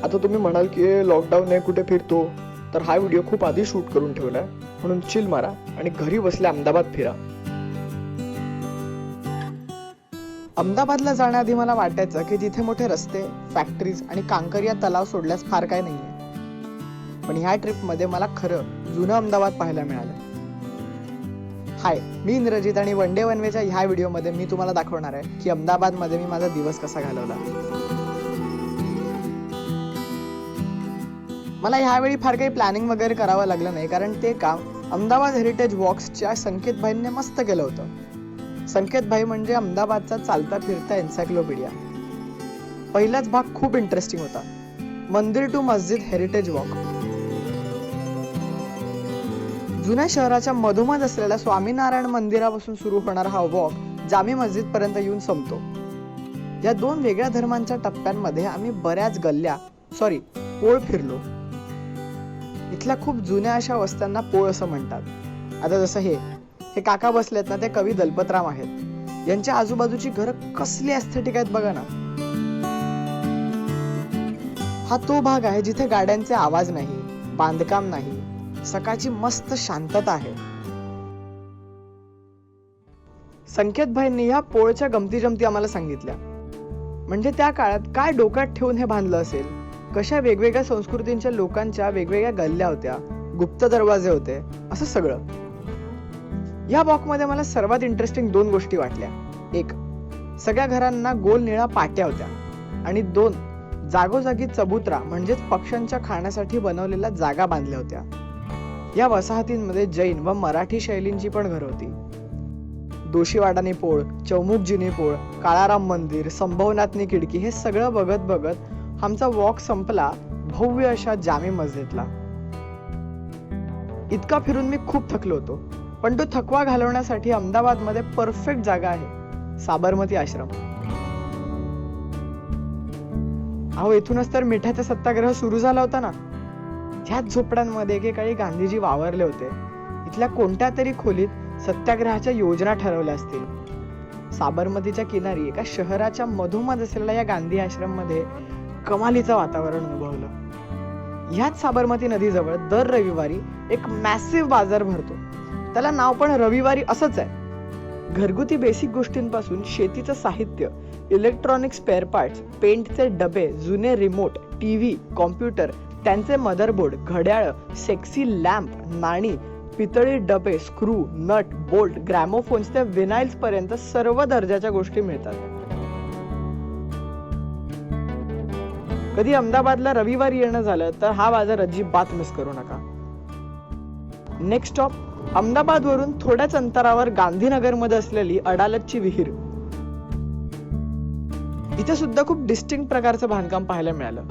आता तुम्ही म्हणाल की लॉकडाऊन आहे कुठे फिरतो, तर हा व्हिडिओ खूप आधी शूट करून ठेवलाय, म्हणून चिल मारा आणि घरी बसल्या अहमदाबाद फिरा. अहमदाबादला जाण्याआधी मला वाटायचं की तिथे मोठे रस्ते, फॅक्टरीज आणि कांकरिया तलाव सोडल्यास फार काय नाहीये. पण ह्या ट्रिपमध्ये मला खरं जुनं अहमदाबाद पाहायला मिळालं. हाय, मी इंद्रजित आणि वन डे वन वेच्या ह्या व्हिडिओमध्ये मी तुम्हाला दाखवणार आहे की अहमदाबादमध्ये मी माझा दिवस कसा घालवला. मला ह्यावेळी फार काही प्लॅनिंग वगैरे करावं लागलं नाही, कारण ते काम अहमदाबाद हेरिटेज वॉक्सच्या संकेत भाईंनी मस्त केलं होतं. संकेत भाई म्हणजे अहमदाबादचा चालता फिरता एन्सायक्लोपीडिया. पहिलाच भाग खूप इंटरेस्टिंग होता, मंदिर टू मस्जिद हेरिटेज वॉक. जुन्या शहराच्या मधोमध असलेल्या स्वामीनारायण मंदिरापासून सुरू होणारा हा वॉक जामी मस्जिद पर्यंत येऊन संपतो. या दोन वेगळ्या धर्मांच्या टप्प्यांमध्ये आम्ही बऱ्याच गल्ल्या पोळ फिरलो. इथल्या खूप जुन्या अशा वस्त्यांना पोळ असं म्हणतात. आता जसं हे काका बसलेत ना, ते कवी दलपतराम आहेत. यांच्या आजूबाजूची घरं कसली एस्थेटिक आहेत बघा ना. हा तो भाग आहे जिथे गाड्यांचे आवाज नाही, बांधकाम नाही, सकाळची मस्त शांतता आहे. संकेत भाईंनी ह्या पोळच्या गमती जमती आम्हाला सांगितल्या. म्हणजे त्या काळात काय डोक्यात ठेवून हे बांधलं असेल, कशा वेगवेगळ्या संस्कृतींच्या लोकांच्या वेगवेगळ्या गल्ल्या होत्या, गुप्त दरवाजे होते, असं सगळं. या वॉकमध्ये मला सर्वात इंटरेस्टिंग दोन गोष्टी वाटल्या. एक, सगळ्या घरांना गोल निळा पाट्या होत्या, आणि दोन, जागोजागी चबुतरा म्हणजेच पक्ष्यांच्या खाण्यासाठी बनवलेल्या जागा बांधल्या होत्या. या वसाहतींमध्ये जैन व मराठी शैलींची पण घरं होती. दोशीवाडानी पोळ, चौमुखजीनी पोळ, काळाराम मंदिर, संभवनाथनी खिडकी, हे सगळं बघत बघत आमचा वॉक संपला भव्य अशा जामी मस्जिदला. इतका फिरून मी खूप थकलो होतो, पण तो थकवा घालवण्यासाठी अहमदाबाद मध्ये परफेक्ट जागा आहे, साबरमती आश्रम. अहो, इथूनच तर मिठाचा सत्याग्रह सुरू झाला होता ना. ह्याच झोपड्यांमध्ये एकेकाळी गांधीजी वावरले होते. इथल्या कोणत्या तरी खोलीत सत्याग्रहाच्या योजना ठरवल्या असतील. साबरमतीच्या किनारी एका शहराच्या मधोमध असलेल्या या गांधी आश्रम मध्ये कमालीचं वातावरण अनुभवलं. ह्याच साबरमती नदीजवळ दर रविवारी एक मॅसिव्ह बाजार भरतो. त्याला नाव पण रविवारी असंच आहे. घरगुती बेसिक गोष्टींपासून शेतीचं साहित्य, इलेक्ट्रॉनिक स्पेअर पार्ट्स, पेंटचे डबे, जुने रिमोट, टीव्ही, कॉम्प्युटर, त्यांचे मदरबोर्ड, घड्याळ, सेक्सी लॅम्प, नाणी, पितळी डबे, स्क्रू, नट, बोल्ट, ग्रॅमोफोन्स ते विनाइल्स पर्यंत सर्व दर्जाच्या गोष्टी मिळतात. कधी अहमदाबादला रविवारी येणं झालं तर हा बाजार अजिबात मिस करू नका. नेक्स्ट स्टॉप अहमदाबाद वरून थोड्याच अंतरावर गांधीनगर मध्ये असलेली अडालतची विहीर. इथे सुद्धा खूप डिस्टिंक्ट प्रकारचं बांधकाम पाहायला मिळालं.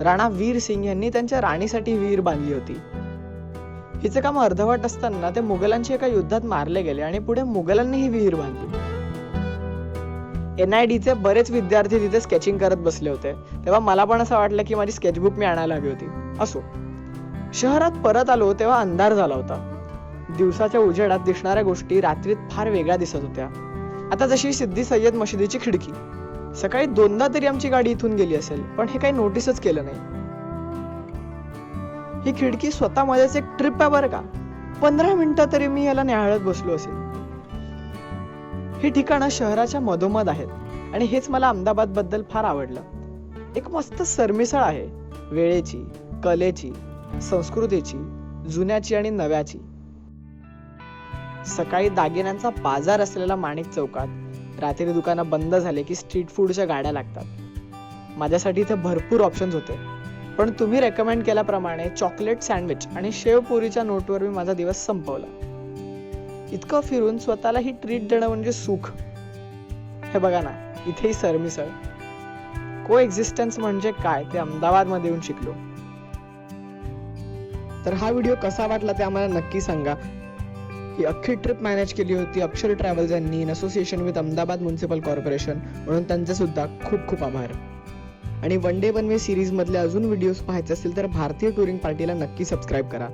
राणा वीर सिंग यांनी त्यांच्या राणीसाठी विहीर बांधली होती. हिचं काम अर्धवट असताना ते मुघलांच्या एका युद्धात मारले गेले आणि पुढे मुघलांनी ही विहीर बांधली. NID चे बरेच विद्यार्थी तिथे स्केचिंग करत बसले होते, तेव्हा मला पण असं वाटलं की माझी स्केचबुक मी आणायला हवी होती. असो, शहरात परत आलो तेव्हा अंधार झाला होता. दिवसाच्या उजेडात दिसणाऱ्या गोष्टी रात्रीत फार वेगळ्या दिसत होत्या. आता जशी सिद्दी सय्यद मशिदीची खिडकी. सकाळी दोनदा तरी आमची गाडी इथून गेली असेल, पण हे काही नोटीसच केलं नाही. ही खिडकी स्वतःमध्येच एक ट्रिप आहे बरं का. 15 मिनिटं तरी मी याला न्याहाळत बसलो असेल. ही ठिकाणं शहराच्या मधोमध आहेत आणि हेच मला अहमदाबाद बद्दल फार आवडलं. एक मस्त सरमिसळ आहे, वेळेची, कलेची, संस्कृतीची, जुन्याची आणि नव्याची. सकाळी दागिन्यांचा बाजार असलेला माणिक चौकात, रात्री दुकानं बंद झाले की स्ट्रीट फूडच्या गाड्या लागतात. माझ्यासाठी इथे भरपूर ऑप्शन्स होते, पण तुम्ही रेकमेंड केल्याप्रमाणे चॉकलेट सँडविच आणि शेवपुरीच्या नोटवर मी माझा दिवस संपवला. इतकं फिरून स्वतःला ही ट्रीट देणं म्हणजे सुख. हे बघा ना, इथेही सरमिसळ. को एक्झिस्टन्स म्हणजे काय ते अहमदाबाद मध्ये येऊन शिकलो. तर हा व्हिडिओ कसा वाटला ते आम्हाला नक्की सांगा. ही अख्खी ट्रिप मॅनेज केली होती अक्षर ट्रॅव्हल्स यांनी in association with Ahmedabad municipal corporation, म्हणून त्यांचे सुद्धा खूप खूप आभार. आणि one day one way series मधले अजून व्हिडिओज पाहायचे असतील तर भारतीय टुरिंग पार्टीला नक्की सबस्क्राईब करा.